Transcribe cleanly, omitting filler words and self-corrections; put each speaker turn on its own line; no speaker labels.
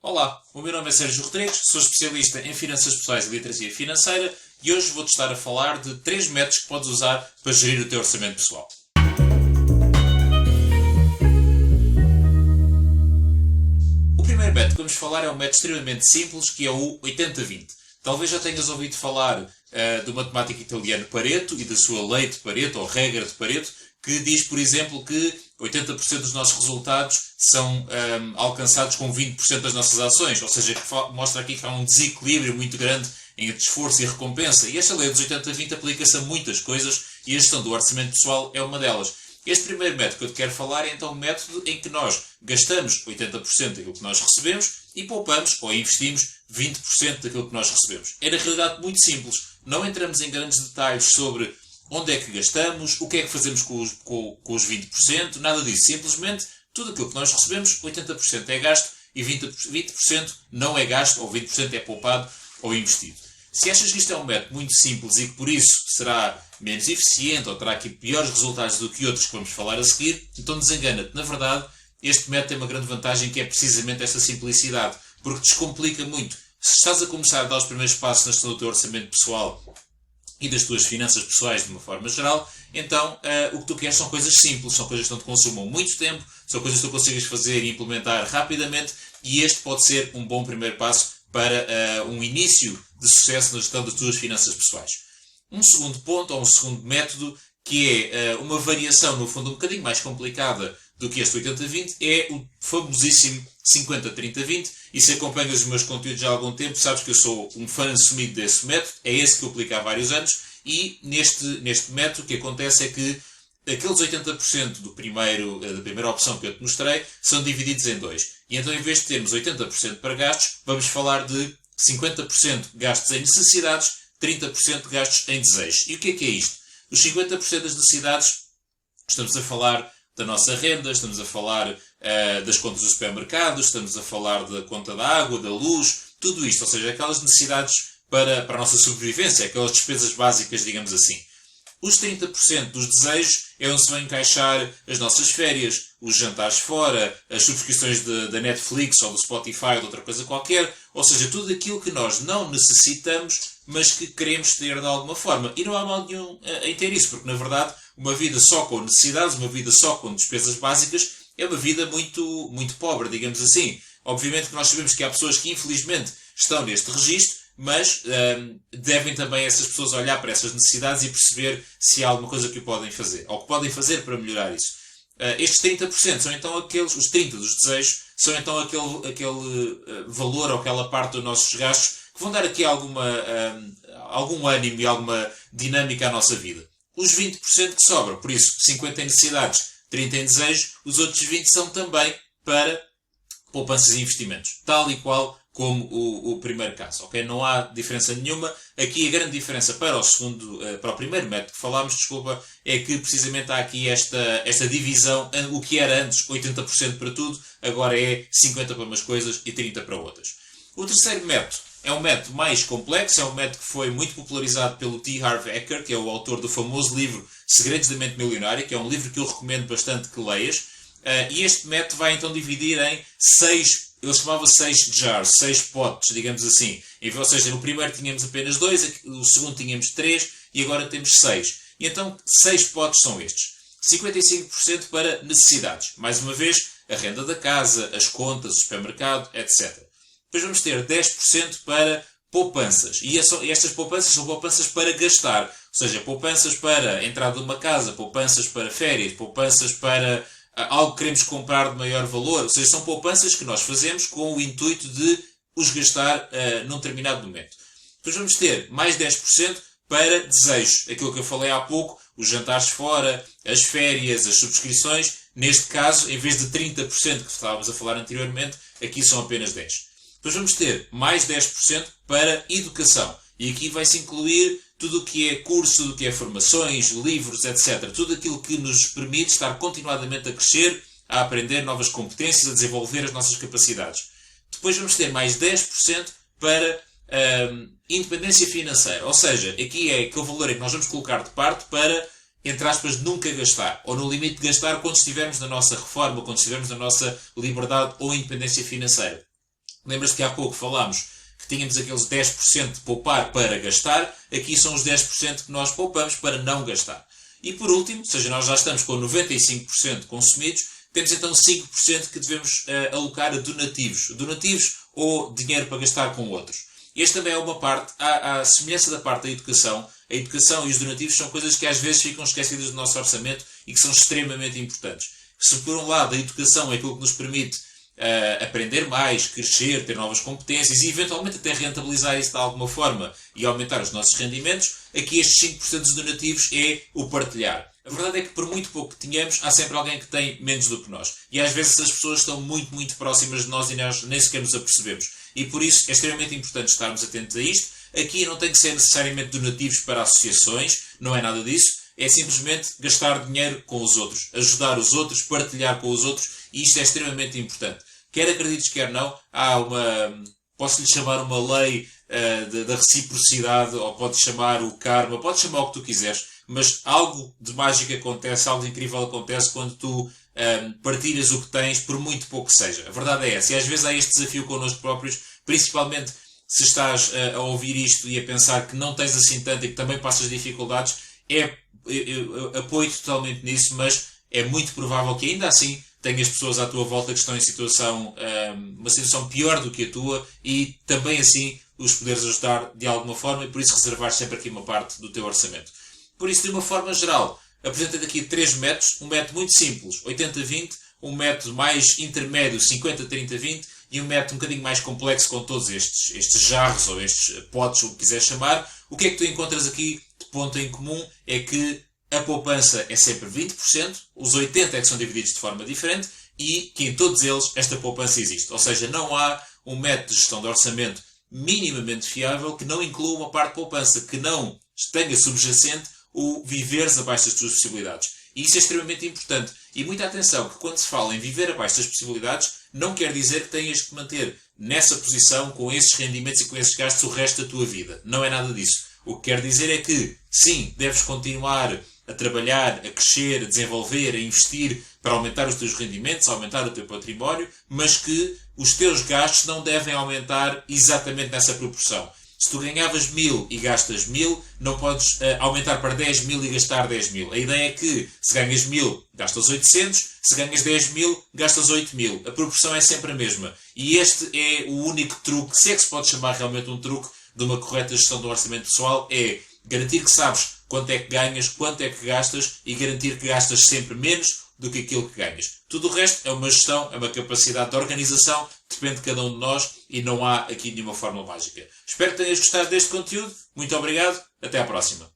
Olá, o meu nome é Sérgio Rodrigues, sou especialista em finanças pessoais e literacia financeira e hoje vou-te estar a falar de 3 métodos que podes usar para gerir o teu orçamento pessoal. O primeiro método que vamos falar é um método extremamente simples, que é o 80-20. Talvez já tenhas ouvido falar do matemático italiano Pareto e da sua lei de Pareto, ou regra de Pareto, que diz, por exemplo, que 80% dos nossos resultados são alcançados com 20% das nossas ações. Ou seja, que mostra aqui que há um desequilíbrio muito grande entre esforço e recompensa. E esta lei dos 80-20 aplica-se a muitas coisas e a gestão do orçamento pessoal é uma delas. Este primeiro método que eu te quero falar é então um método em que nós gastamos 80% daquilo que nós recebemos e poupamos ou investimos 20% daquilo que nós recebemos. É na realidade muito simples. Não entramos em grandes detalhes sobre onde é que gastamos, o que é que fazemos com os 20%, nada disso. Simplesmente tudo aquilo que nós recebemos, 80% é gasto e 20% não é gasto, ou 20% é poupado ou investido. Se achas que isto é um método muito simples e que por isso será menos eficiente ou terá aqui piores resultados do que outros que vamos falar a seguir, então desengana-te. Na verdade, este método tem uma grande vantagem, que é precisamente esta simplicidade, porque descomplica muito. Se estás a começar a dar os primeiros passos na gestão do teu orçamento pessoal e das tuas finanças pessoais de uma forma geral, então o que tu queres são coisas simples, são coisas que não te consumam muito tempo, são coisas que tu consigas fazer e implementar rapidamente, e este pode ser um bom primeiro passo para um início de sucesso na gestão das tuas finanças pessoais. Um segundo ponto, ou um segundo método, que é uma variação, no fundo, um bocadinho mais complicada do que este 80-20, é o famosíssimo 50-30-20, e se acompanhas os meus conteúdos já há algum tempo, sabes que eu sou um fã assumido desse método, é esse que eu aplico há vários anos, e neste método o que acontece é que aqueles 80% da primeira opção que eu te mostrei são divididos em dois. E então, em vez de termos 80% para gastos, vamos falar de 50% gastos em necessidades, 30% gastos em desejos. E o que é isto? Os 50% das necessidades, estamos a falar da nossa renda, estamos a falar das contas do supermercado, estamos a falar da conta da água, da luz, tudo isto. Ou seja, aquelas necessidades para a nossa sobrevivência, aquelas despesas básicas, digamos assim. Os 30% dos desejos é onde se vão encaixar as nossas férias, os jantares fora, as subscrições da Netflix ou do Spotify ou de outra coisa qualquer. Ou seja, tudo aquilo que nós não necessitamos, mas que queremos ter de alguma forma. E não há mal nenhum em ter isso, porque na verdade uma vida só com necessidades, uma vida só com despesas básicas, é uma vida muito, muito pobre, digamos assim. Obviamente que nós sabemos que há pessoas que infelizmente estão neste registro, mas devem também essas pessoas olhar para essas necessidades e perceber se há alguma coisa que podem fazer, ou que podem fazer para melhorar isso. Estes 30% são então os 30% dos desejos, são então aquele valor ou aquela parte dos nossos gastos que vão dar aqui algum ânimo e alguma dinâmica à nossa vida. Os 20% que sobram, por isso 50% em necessidades, 30% em desejos, os outros 20% são também para poupanças e investimentos, tal e qual como o primeiro caso, ok? Não há diferença nenhuma. Aqui a grande diferença para o primeiro método que falámos, é que precisamente há aqui esta divisão, o que era antes 80% para tudo, agora é 50% para umas coisas e 30% para outras. O terceiro método é um método mais complexo, é um método que foi muito popularizado pelo T. Harv Eker, que é o autor do famoso livro Segredos da Mente Milionária, que é um livro que eu recomendo bastante que leias. E este método vai então dividir em 6, ele chamava 6 jars, 6 potes, digamos assim. Ou seja, no primeiro tínhamos apenas 2, no segundo tínhamos 3 e agora temos 6. E então 6 potes são estes. 55% para necessidades. Mais uma vez, a renda da casa, as contas, o supermercado, etc. Depois vamos ter 10% para poupanças. E estas poupanças são poupanças para gastar. Ou seja, poupanças para a entrada de uma casa, poupanças para férias, poupanças para algo que queremos comprar de maior valor. Ou seja, são poupanças que nós fazemos com o intuito de os gastar num determinado momento. Depois vamos ter mais 10% para desejos. Aquilo que eu falei há pouco, os jantares fora, as férias, as subscrições. Neste caso, em vez de 30% que estávamos a falar anteriormente, aqui são apenas 10%. Depois vamos ter mais 10% para educação. E aqui vai-se incluir tudo o que é curso, tudo o que é formações, livros, etc. Tudo aquilo que nos permite estar continuadamente a crescer, a aprender novas competências, a desenvolver as nossas capacidades. Depois vamos ter mais 10% para independência financeira. Ou seja, aqui é aquele valor em que nós vamos colocar de parte para, entre aspas, nunca gastar. Ou no limite de gastar quando estivermos na nossa reforma, quando estivermos na nossa liberdade ou independência financeira. Lembras-te que há pouco falámos que tínhamos aqueles 10% de poupar para gastar, aqui são os 10% que nós poupamos para não gastar. E por último, ou seja, nós já estamos com 95% consumidos, temos então 5% que devemos alocar a donativos. Donativos ou dinheiro para gastar com outros. Este também é uma parte, à semelhança da parte da educação, a educação e os donativos são coisas que às vezes ficam esquecidas do nosso orçamento e que são extremamente importantes. Se por um lado a educação é aquilo que nos permite aprender mais, crescer, ter novas competências e eventualmente até rentabilizar isso de alguma forma e aumentar os nossos rendimentos, aqui estes 5% dos donativos é o partilhar. A verdade é que por muito pouco que tenhamos, há sempre alguém que tem menos do que nós. E às vezes as pessoas estão muito, muito próximas de nós e nós nem sequer nos apercebemos. E por isso é extremamente importante estarmos atentos a isto. Aqui não tem que ser necessariamente donativos para associações, não é nada disso. É simplesmente gastar dinheiro com os outros, ajudar os outros, partilhar com os outros, e isto é extremamente importante. Quer acredites, quer não, há posso-lhe chamar uma lei da reciprocidade, ou podes chamar o karma, podes chamar o que tu quiseres, mas algo de mágico acontece, algo de incrível acontece quando tu partilhas o que tens, por muito pouco que seja. A verdade é essa, e às vezes há este desafio connosco próprios, principalmente se estás a ouvir isto e a pensar que não tens assim tanto e que também passas dificuldades, eu apoio totalmente nisso, mas é muito provável que ainda assim tenhas pessoas à tua volta que estão em uma situação pior do que a tua e também assim os poderes ajudar de alguma forma e por isso reservar sempre aqui uma parte do teu orçamento. Por isso, de uma forma geral, apresento-te aqui 3 métodos. Um método muito simples, 80-20, um método mais intermédio, 50-30-20 e um método um bocadinho mais complexo com todos estes jarros ou estes potes, o que quiseres chamar. O que é que tu encontras aqui de ponto em comum é que a poupança é sempre 20%, os 80% é que são divididos de forma diferente e que em todos eles esta poupança existe. Ou seja, não há um método de gestão de orçamento minimamente fiável que não inclua uma parte de poupança, que não tenha subjacente o viveres abaixo das tuas possibilidades. E isso é extremamente importante. E muita atenção, que quando se fala em viver abaixo das possibilidades, não quer dizer que tenhas que manter nessa posição, com esses rendimentos e com esses gastos, o resto da tua vida. Não é nada disso. O que quer dizer é que, sim, deves continuar a trabalhar, a crescer, a desenvolver, a investir para aumentar os teus rendimentos, aumentar o teu património, mas que os teus gastos não devem aumentar exatamente nessa proporção. Se tu ganhavas 1000 e gastas 1000, não podes aumentar para 10.000 e gastar 10.000. A ideia é que se ganhas 1000, gastas 800, se ganhas 10.000, gastas 8.000. A proporção é sempre a mesma. E este é o único truque, se é que se pode chamar realmente um truque, de uma correta gestão do orçamento pessoal, é garantir que sabes quanto é que ganhas, quanto é que gastas e garantir que gastas sempre menos do que aquilo que ganhas. Tudo o resto é uma gestão, é uma capacidade de organização, depende de cada um de nós e não há aqui nenhuma fórmula mágica. Espero que tenhas gostado deste conteúdo. Muito obrigado. Até à próxima.